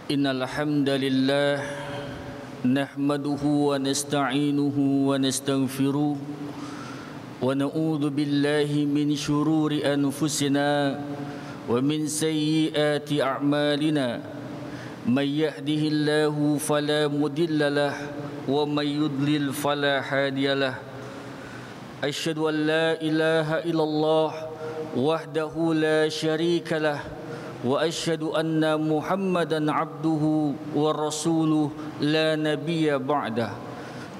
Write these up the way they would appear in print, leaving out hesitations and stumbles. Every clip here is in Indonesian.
Innal hamdalillah nahmaduhu wa nasta'inuhu wa nastaghfiruh wa na'udzu billahi min shururi anfusina wa min sayyiati a'malina may yahdihillahu fala mudilla lahu wa may yudlil fala hadiyalah. Asyhadu an la ilaha illallah wahdahu la syarika lah wa asyhadu anna Muhammadan abduhu wa rasuluh la nabiyya ba'dah.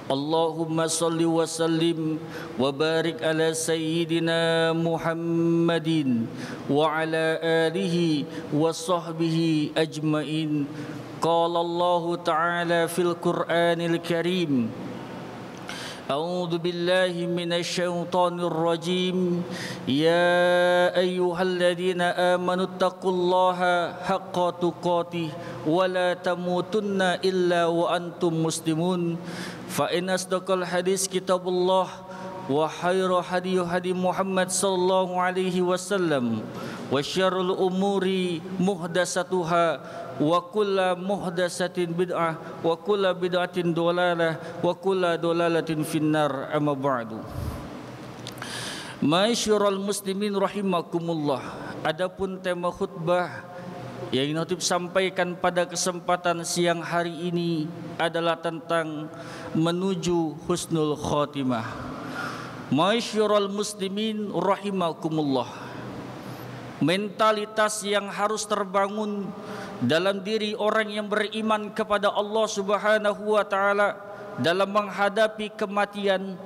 Allahumma salli wa sallim wa barik ala sayyidina Muhammadin wa ala alihi wa sahbihi ajmain. Qala Allah ta'ala fil Qur'anil Karim, A'udzu billahi minasyaitonir rajim. Ya ayyuhalladzina amanu taqullaha haqqa tuqatih wa la tamutunna illa wa antum muslimun. Fa in asdaqal hadis kitabullah wa khairu hadi Muhammad sallallahu alaihi wasallam wa syarrul umuri muhdatsatuha wa kullu muhdatsatin bid'ah wa kullu bid'atin dhalalah wa kullu dhalalatin finnar. Amma ba'du. Ma'asyiral muslimin rahimakumullah. Adapun tema khutbah yang ingin khutib sampaikan pada kesempatan siang hari ini adalah tentang menuju husnul khatimah. Ma'asyiral muslimin rahimakumullah. Mentalitas yang harus terbangun dalam diri orang yang beriman kepada Allah Subhanahu wa taala dalam menghadapi kematian,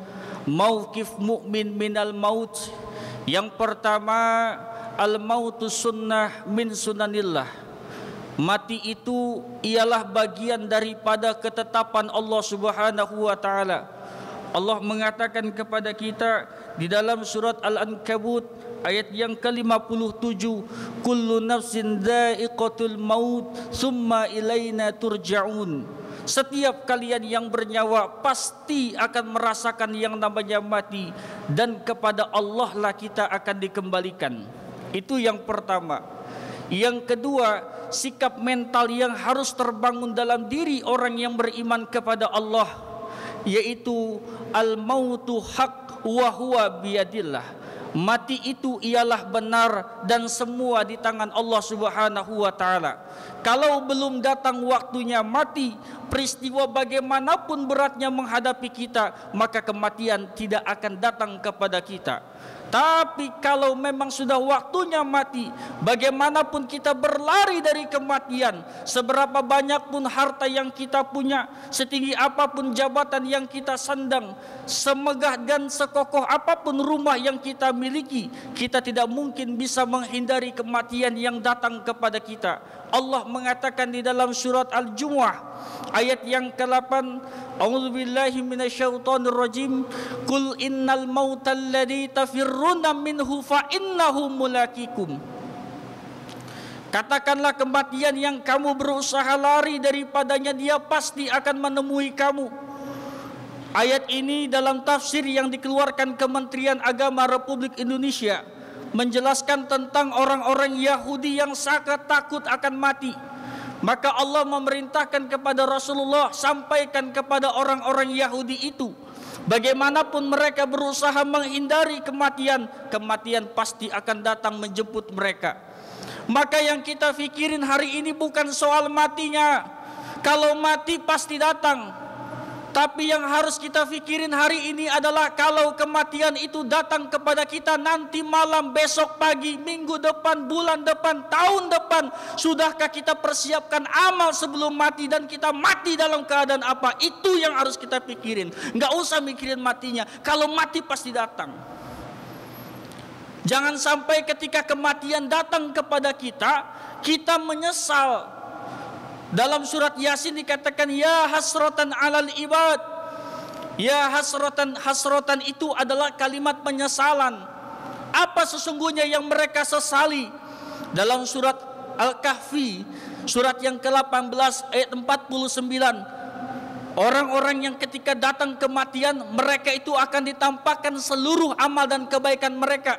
mauqif mukmin minal maut. Yang pertama, al mautu sunnah min sunanillah. Mati itu ialah bagian daripada ketetapan Allah Subhanahu wa taala. Allah mengatakan kepada kita di dalam surat Al-Ankabut ayat yang ke-57, kullu nafsin dha'iqatul maut summa ilaina turja'un. Setiap kalian yang bernyawa pasti akan merasakan yang namanya mati, dan kepada Allah lah kita akan dikembalikan. Itu yang pertama. Yang kedua, sikap mental yang harus terbangun dalam diri orang yang beriman kepada Allah, yaitu al-mautu haq wa huwa biyadillah. Mati itu ialah benar dan semua di tangan Allah Subhanahu wa taala. Kalau belum datang waktunya mati, peristiwa bagaimanapun beratnya menghadapi kita, maka kematian tidak akan datang kepada kita. Tapi kalau memang sudah waktunya mati, bagaimanapun kita berlari dari kematian, seberapa banyak pun harta yang kita punya, setinggi apapun jabatan yang kita sandang, semegah dan sekokoh apapun rumah yang kita miliki, kita tidak mungkin bisa menghindari kematian yang datang kepada kita. Allah mengatakan di dalam surat Al-Jumu'ah ayat yang ke-8, A'udzubillahi minasyaitonir rajim, Qul innal mautal ladzi tafirruna minhu fa innahu mulaqikum. Katakanlah kematian yang kamu berusaha lari daripadanya, dia pasti akan menemui kamu. Ayat ini dalam tafsir yang dikeluarkan Kementerian Agama Republik Indonesia menjelaskan tentang orang-orang Yahudi yang sangat takut akan mati. Maka Allah memerintahkan kepada Rasulullah, sampaikan kepada orang-orang Yahudi itu, bagaimanapun mereka berusaha menghindari kematian, kematian pasti akan datang menjemput mereka. Maka yang kita fikirin hari ini bukan soal matinya. Kalau mati pasti datang. Tapi yang harus kita fikirin hari ini adalah kalau kematian itu datang kepada kita nanti malam, besok pagi, minggu depan, bulan depan, tahun depan, sudahkah kita persiapkan amal sebelum mati, dan kita mati dalam keadaan apa? Itu yang harus kita pikirin. Nggak usah mikirin matinya. Kalau mati pasti datang. Jangan sampai ketika kematian datang kepada kita, kita menyesal. Dalam surat Yasin dikatakan, ya hasratan alal ibad. Ya hasratan, hasratan itu adalah kalimat penyesalan. Apa sesungguhnya yang mereka sesali? Dalam surat Al-Kahfi, surat yang ke-18 ayat 49, orang-orang yang ketika datang kematian, mereka itu akan ditampakkan seluruh amal dan kebaikan mereka.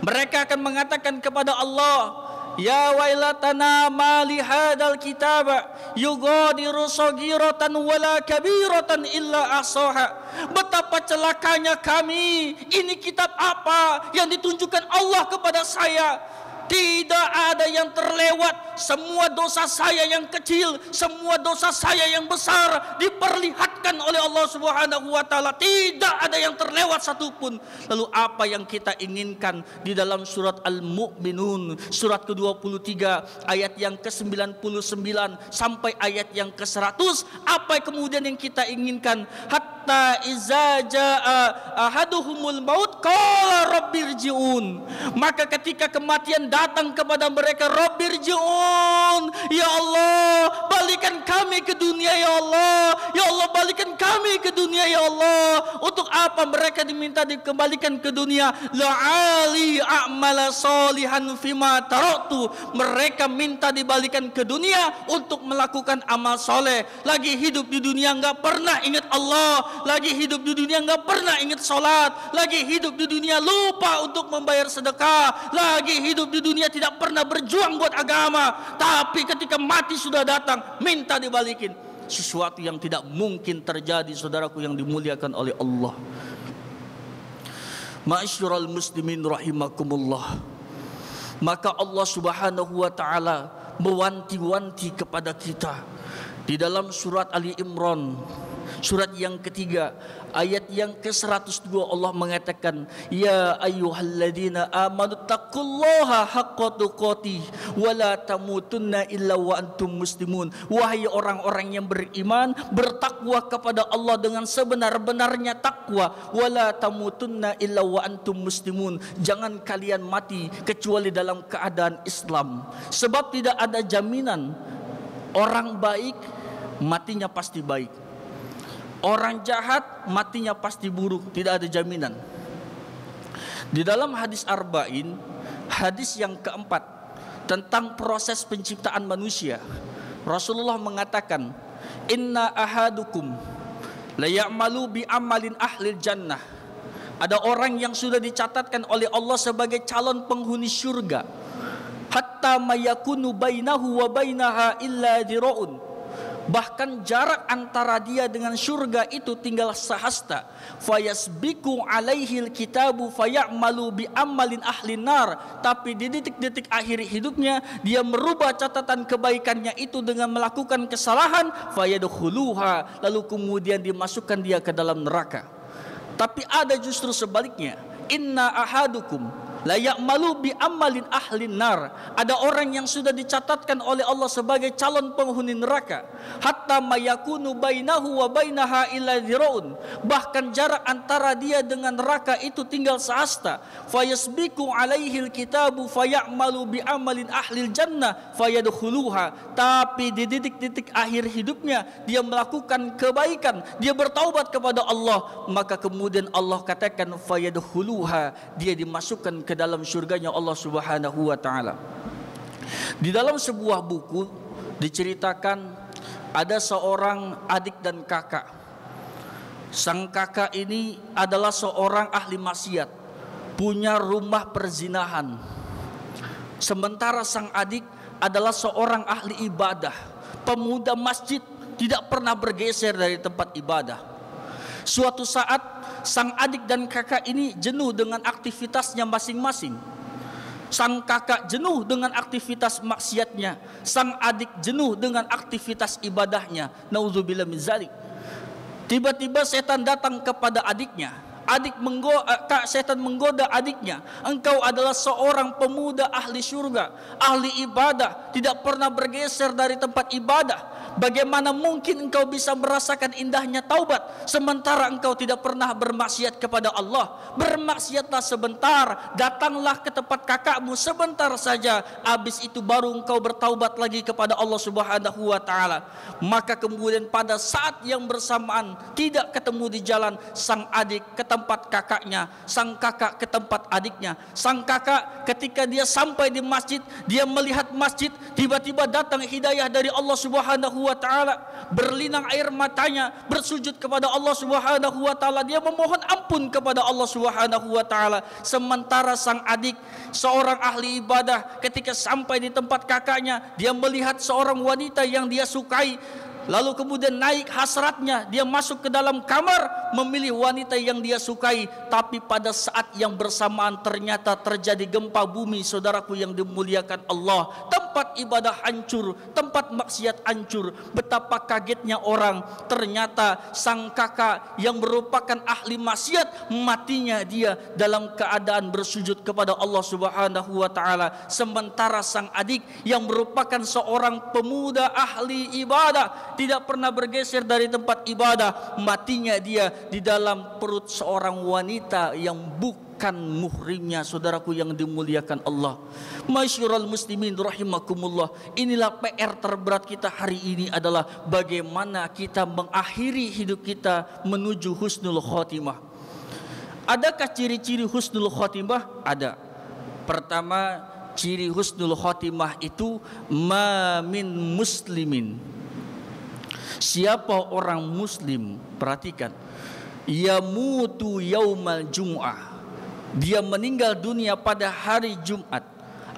Mereka akan mengatakan kepada Allah, ya wailatana ma li hadzal kitaba yughadiru saghiratan wala kabiratan illa ahsaha. Betapa celakanya kami, ini kitab apa yang ditunjukkan Allah kepada saya? Tidak ada yang terlewat. Semua dosa saya yang kecil, semua dosa saya yang besar diperlihatkan oleh Allah Subhanahu wa taala. Tidak ada yang terlewat satupun. Lalu apa yang kita inginkan di dalam surat Al-Mu'minun, surat ke-23 ayat yang ke-99 sampai ayat yang ke-100, apa kemudian yang kita inginkan? Hatta iza jaa ahaduhumul maut qala rabbirji'un. Maka ketika kematian datang kepada mereka, rabbirji'un, ya Allah, balikan kami ke dunia ya Allah. Ya Allah, balikan kami ke dunia ya Allah. Untuk apa mereka diminta dikembalikan ke dunia? La'ali a'mala solihan fima taraktu. Mereka minta dibalikan ke dunia untuk melakukan amal soleh. Lagi hidup di dunia enggak pernah ingat Allah, lagi hidup di dunia enggak pernah ingat salat, lagi hidup di dunia lupa untuk membayar sedekah, lagi hidup di dunia tidak pernah berjuang buat agama, tapi ketika mati sudah datang minta dibalikin. Sesuatu yang tidak mungkin terjadi, saudaraku yang dimuliakan oleh Allah. Ma'asyiral muslimin rahimakumullah. Maka Allah Subhanahu wa taala mewanti-wanti kepada kita di dalam surat Ali Imran, surat yang ketiga, ayat yang ke-102, Allah mengatakan, ya ayyuhalladzina amanu taqullaha haqqa tuqatih wa la tamutunna illa wa antum muslimun. Wahai orang-orang yang beriman, bertakwa kepada Allah dengan sebenar-benarnya takwa. Wa la tamutunna illa wa antum muslimun. Jangan kalian mati kecuali dalam keadaan Islam. Sebab tidak ada jaminan orang baik matinya pasti baik, orang jahat matinya pasti buruk, tidak ada jaminan. Di dalam hadis Arba'in, hadis yang keempat tentang proses penciptaan manusia, Rasulullah mengatakan, inna ahadukum la ya'malu bi amalin ahlil jannah. Ada orang yang sudah dicatatkan oleh Allah sebagai calon penghuni surga, hatta mayakunu bainahu wa bainaha illa dira'un. Bahkan jarak antara dia dengan surga itu tinggal sehasta. Fayasbiku alaihil kitabu fayamalu bi amalin ahlin nar. Tapi di detik-detik akhir hidupnya dia merubah catatan kebaikannya itu dengan melakukan kesalahan, fayadkhuluha, lalu kemudian dimasukkan dia ke dalam neraka. Tapi ada justru sebaliknya, inna ahadukum la ya'malu bi amalin ahlin nar. Ada orang yang sudah dicatatkan oleh Allah sebagai calon penghuni neraka, hatta mayakunu bainahu wa bainaha illa dhiraun. Bahkan jarak antara dia dengan neraka itu tinggal sehasta. Fayasbiku alaihil kitabu fayamalu bi amalin ahlil jannah fayadkhuluha. Tapi di detik-detik akhir hidupnya dia melakukan kebaikan, dia bertaubat kepada Allah, maka kemudian Allah katakan fayadkhuluha, dia dimasukkan ke dalam surganya Allah Subhanahu wa taala. Di dalam sebuah buku diceritakan ada seorang adik dan kakak. Sang kakak ini adalah seorang ahli maksiat, punya rumah perzinahan. Sementara sang adik adalah seorang ahli ibadah, pemuda masjid, tidak pernah bergeser dari tempat ibadah. Suatu saat sang adik dan kakak ini jenuh dengan aktivitasnya masing-masing. Sang kakak jenuh dengan aktivitas maksiatnya, sang adik jenuh dengan aktivitas ibadahnya. Nauzubillah min zalik. Tiba-tiba setan datang kepada adiknya. Setan menggoda adiknya. Engkau adalah seorang pemuda ahli surga, ahli ibadah, tidak pernah bergeser dari tempat ibadah. Bagaimana mungkin engkau bisa merasakan indahnya taubat sementara engkau tidak pernah bermaksiat kepada Allah? Bermaksiatlah sebentar, datanglah ke tempat kakakmu sebentar saja, habis itu baru engkau bertaubat lagi kepada Allah Subhanahu wa taala. Maka kemudian pada saat yang bersamaan, tidak ketemu di jalan, sang adik ke tempat kakaknya, sang kakak ke tempat adiknya. Sang kakak ketika dia sampai di masjid, dia melihat masjid, tiba-tiba datang hidayah dari Allah Subhanahu Subhanahu wa taala, berlinang air matanya, bersujud kepada Allah Subhanahu wa taala, dia memohon ampun kepada Allah Subhanahu wa taala. Sementara sang adik, seorang ahli ibadah, ketika sampai di tempat kakaknya, dia melihat seorang wanita yang dia sukai. Lalu kemudian naik hasratnya, dia masuk ke dalam kamar memilih wanita yang dia sukai. Tapi pada saat yang bersamaan ternyata terjadi gempa bumi, saudaraku yang dimuliakan Allah. Tempat ibadah hancur, tempat maksiat hancur. Betapa kagetnya orang, ternyata sang kakak yang merupakan ahli maksiat, matinya dia dalam keadaan bersujud kepada Allah Subhanahu wa taala. Sementara sang adik yang merupakan seorang pemuda ahli ibadah, tidak pernah bergeser dari tempat ibadah, matinya dia di dalam perut seorang wanita yang bukan muhrimnya, saudaraku yang dimuliakan Allah. Masyurul muslimin rahimakumullah, inilah PR terberat kita hari ini adalah bagaimana kita mengakhiri hidup kita menuju husnul khotimah. Adakah ciri-ciri husnul khotimah? Ada. Pertama, ciri husnul khotimah itu ma min muslimin, siapa orang muslim, perhatikan, yamutu yaumal jum'ah, dia meninggal dunia pada hari Jumat,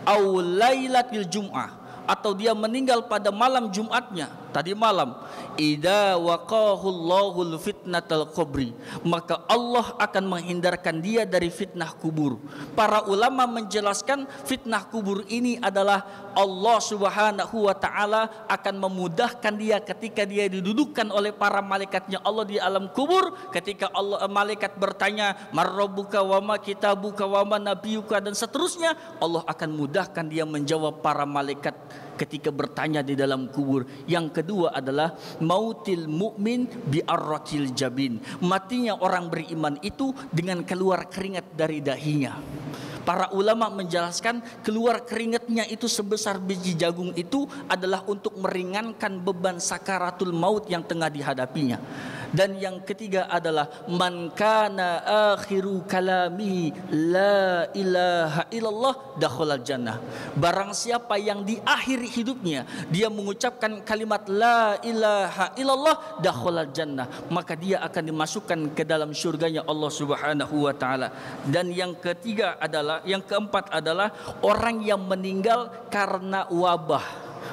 au lailatil jum'ah, atau dia meninggal pada malam Jumatnya, tadi malam, idza waqahullahul fitnatal qabri, maka Allah akan menghindarkan dia dari fitnah kubur. Para ulama menjelaskan fitnah kubur ini adalah Allah Subhanahu wa taala akan memudahkan dia ketika dia didudukkan oleh para malaikatnya Allah di alam kubur. Ketika Allah, malaikat bertanya, "Man rabbuka wa ma kitabuka wa ma nabiyuka," dan seterusnya, Allah akan mudahkan dia menjawab para malaikat ketika bertanya di dalam kubur. Yang kedua adalah mautil mukmin bi arratil jabin, matinya orang beriman itu dengan keluar keringat dari dahinya. Para ulama menjelaskan keluar keringatnya itu sebesar biji jagung itu adalah untuk meringankan beban sakaratul maut yang tengah dihadapinya. Dan yang ketiga adalah man kana akhiru kalamihi la ilaha illallah dakhalal jannah. Barang siapa yang di akhir hidupnya dia mengucapkan kalimat la ilaha illallah dakhalal jannah, maka dia akan dimasukkan ke dalam surganya Allah Subhanahu wa taala. Dan yang ketiga adalah, yang keempat adalah orang yang meninggal karena wabah,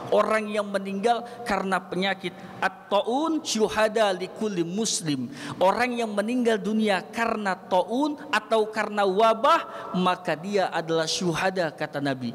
orang yang meninggal karena penyakit. At-taun syuhada likulli muslim, orang yang meninggal dunia karena taun atau karena wabah, maka dia adalah syuhada, kata Nabi.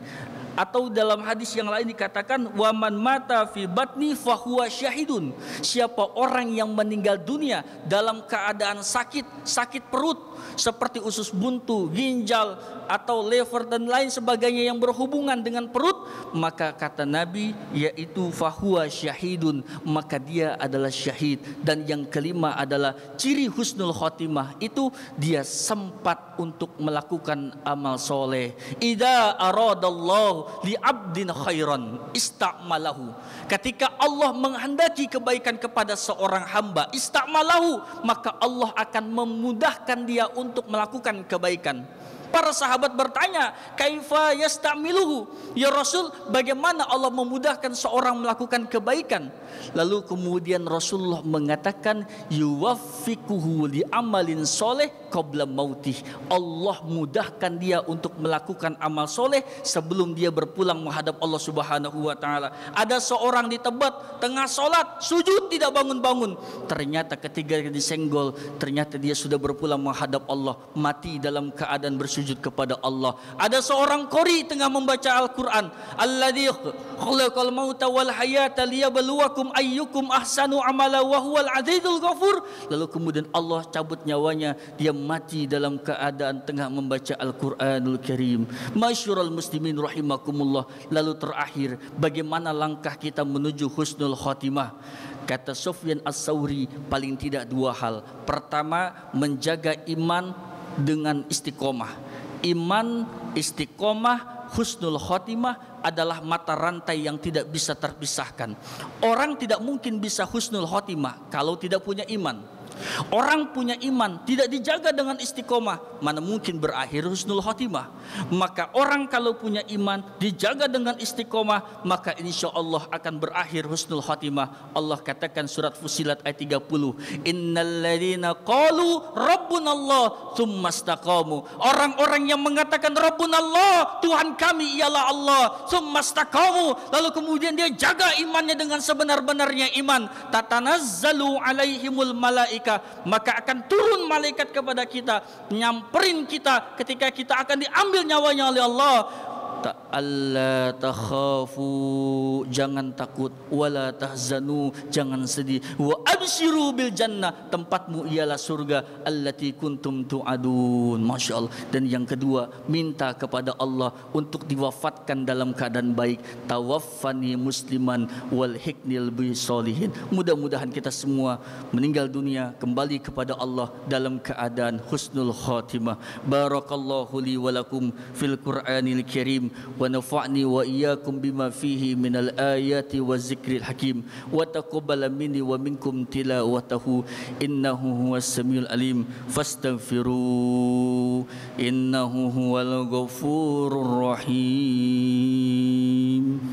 Atau dalam hadis yang lain dikatakan waman mata fi batni fahuwa syahidun, siapa orang yang meninggal dunia dalam keadaan sakit perut seperti usus buntu, ginjal atau liver dan lain sebagainya yang berhubungan dengan perut, maka kata Nabi yaitu fahuwa syahidun, maka dia adalah syahid. Dan yang kelima adalah ciri husnul khotimah itu dia sempat untuk melakukan amal soleh. Idza aradallahu li abdin khairan ista'malahu, ketika Allah menghendaki kebaikan kepada seorang hamba, ista'malahu, maka Allah akan memudahkan dia untuk melakukan kebaikan. Para sahabat bertanya, kaifa yastamiluhu, ya Rasul, bagaimana Allah memudahkan seorang melakukan kebaikan? Lalu kemudian Rasulullah mengatakan, yuwaffiquhu li amalin soleh qabla mautih, Allah mudahkan dia untuk melakukan amal soleh sebelum dia berpulang menghadap Allah Subhanahu wa taala. Ada seorang di Tebet tengah sholat sujud tidak bangun-bangun, ternyata ketika disenggol ternyata dia sudah berpulang menghadap Allah, mati dalam keadaan bersujud kepada Allah. Ada seorang qori tengah membaca Al-Quran, alladzi khalaqal mauta wal hayata liyabluwakum ayyukum ahsanu amala wa huwal azizul ghafur, lalu kemudian Allah cabut nyawanya, dia mati dalam keadaan tengah membaca Al-Quranul Karim. Masyurul muslimin rahimakumullah. Lalu terakhir, bagaimana langkah kita menuju husnul khotimah? Kata Sufyan As-Sauri, paling tidak dua hal. Pertama, menjaga iman dengan istiqomah. Iman, istiqomah, husnul khotimah adalah mata rantai yang tidak bisa terpisahkan. Orang tidak mungkin bisa husnul khotimah kalau tidak punya iman. Orang punya iman tidak dijaga dengan istiqomah, mana mungkin berakhir husnul khotimah. Maka orang kalau punya iman dijaga dengan istiqomah, maka insya Allah akan berakhir husnul khotimah. Allah katakan surat Fussilat ayat 30, innal ladzina qalu rabbunallah tsumma istaqamu. Orang-orang yang mengatakan rabbunallah, Tuhan kami ialah Allah, tsumma istaqamu, lalu kemudian dia jaga imannya dengan sebenar-benarnya iman, tatanazzalu alaihimul malaika, maka akan turun malaikat kepada kita, nyamperin kita ketika kita akan diambil nyawanya oleh Allah. Alla takhafu, jangan takut, wala tahzanu, jangan sedih, wa abshiru bil jannah, tempatmu ialah surga, allati kuntum tu'adun. Masya Allah. Dan yang kedua, minta kepada Allah untuk diwafatkan dalam keadaan baik. Tawaffani musliman wal hiknil bi solihin. Mudah-mudahan kita semua meninggal dunia kembali kepada Allah dalam keadaan husnul khatimah. Barakallahu li wa lakum fil Qur'anil Karim, wa nafa'ni wa iyyakum bima fihi minal ayati wa zikril hakim, wa taqabbala minni wa minkum tilawatahu innahu huwas samiul alim, fastaghfiru innahu huwal ghafurur rahim.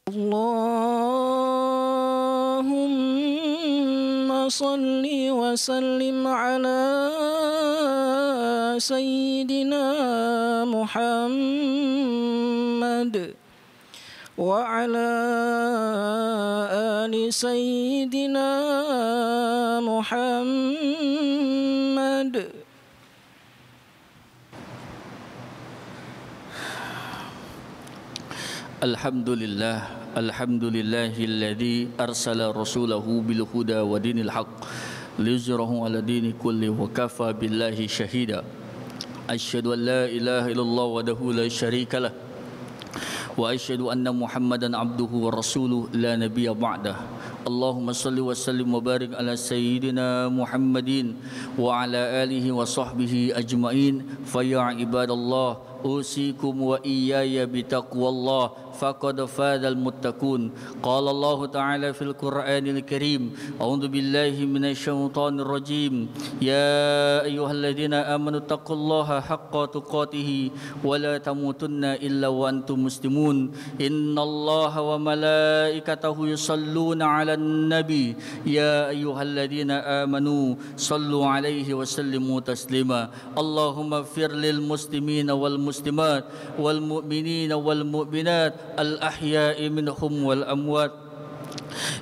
Allahumma salli wa sallim ala Sayyidina Muhammad wa ala ali Sayyidina Muhammad. Alhamdulillah, alhamdulillahilladzi arsala rasulahu bil huda wa dinil haqq liyuzhirahu ala dini kulli wa kafa billahi syahida. Asyhadu an la ilaha illallah wahdahu la syarika lah wa asyhadu anna Muhammadan abduhu wa rasuluhu la nabiyya ba'dah. Allahumma salli wa sallim wa barik ala sayyidina Muhammadin wa ala alihi wa sahbihi ajma'in. Fa ya ibadallah, usikum wa iyaya bitaqwallah, faqad fadal muttaqun. Qala Allah Ta'ala fil Qur'anil Karim, a'udzu billahi minasyaitonir rajim, ya ayyuhalladzina amanu taqullaha haqqa tuqatih wa la tamutunna illa wa antum muslimun. Innallaha wa malaikatahu yusalluna 'alan nabi, ya ayyuhalladzina amanu sallu 'alaihi wa sallimu taslima. Allahumma ighfir lil muslimina wal muslimat wal mu'minina wal mu'minat al-ahya'i minhum wal amwat,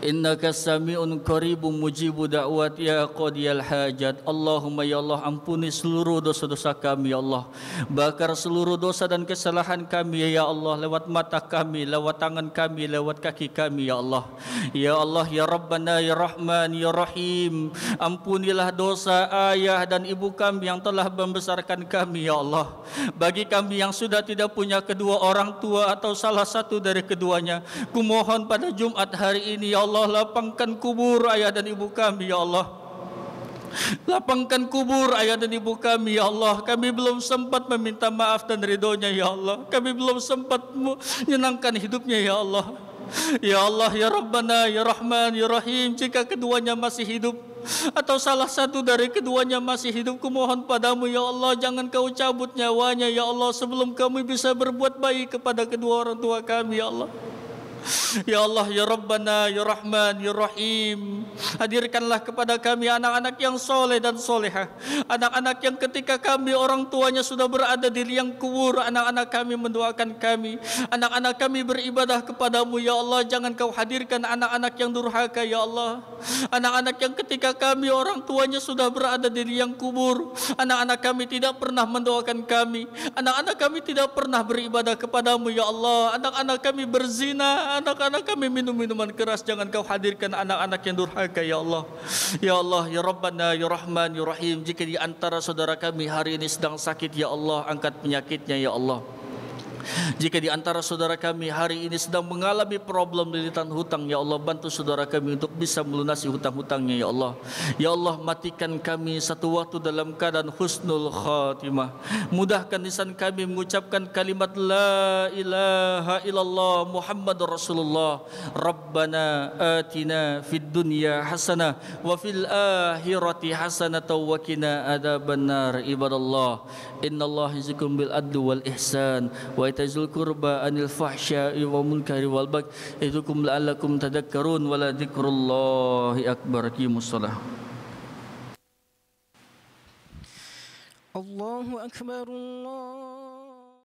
innaka sami'un qaribun mujibu da'wat ya qadiyal hajat. Allahumma ya Allah, ampuni seluruh dosa-dosa kami ya Allah, bakar seluruh dosa dan kesalahan kami ya Allah, lewat mata kami, lewat tangan kami, lewat kaki kami ya Allah. Ya Allah ya Rabbana ya Rahman ya Rahim, ampunilah dosa ayah dan ibu kami yang telah membesarkan kami ya Allah. Bagi kami yang sudah tidak punya kedua orang tua atau salah satu dari keduanya, kumohon pada Jumat hari ini ya Allah, lapangkan kubur ayah dan ibu kami ya Allah. Lapangkan kubur ayah dan ibu kami ya Allah. Kami belum sempat meminta maaf dan ridhonya ya Allah. Kami belum sempat menyenangkan hidupnya ya Allah. Ya Allah ya Rabbana ya Rahman ya Rahim, jika keduanya masih hidup atau salah satu dari keduanya masih hidup, kumohon padamu ya Allah, jangan kau cabut nyawanya ya Allah sebelum kami bisa berbuat baik kepada kedua orang tua kami ya Allah. Ya Allah ya Rabbana ya Rahman ya Rahim, hadirkanlah kepada kami anak-anak yang soleh dan solehah, anak-anak yang ketika kami orang tuanya sudah berada di liang kubur, anak-anak kami mendoakan kami, anak-anak kami beribadah kepadamu ya Allah. Jangan kau hadirkan anak-anak yang durhaka ya Allah, anak-anak yang ketika kami orang tuanya sudah berada di liang kubur, anak-anak kami tidak pernah mendoakan kami, anak-anak kami tidak pernah beribadah kepadamu ya Allah, anak-anak kami berzina, anak-anak kami minum minuman keras. Jangan kau hadirkan anak-anak yang durhaka ya Allah. Ya Allah ya Rabbana ya Rahman ya Rahim, jika di antara saudara kami hari ini sedang sakit ya Allah, angkat penyakitnya ya Allah. Jika di antara saudara kami hari ini sedang mengalami problem lilitan hutang, ya Allah, bantu saudara kami untuk bisa melunasi hutang-hutangnya, ya Allah. Ya Allah, matikan kami satu waktu dalam keadaan husnul khatimah. Mudahkan lisan kami mengucapkan kalimat la ilaha illallah Muhammadur Rasulullah. Rabbana atina fid dunya hasanah wa fil akhirati hasanah wa qina adzabannar. Ibadallah, innallaha ya'izukum bil adli wal ihsan wa itazil qurba anil fahsya'i wal munkari wal baghi ya'idukum la'allakum tadhakkarun wa la dzikrullahi akbar. Qimus shalah. Allahu akbar, Allah.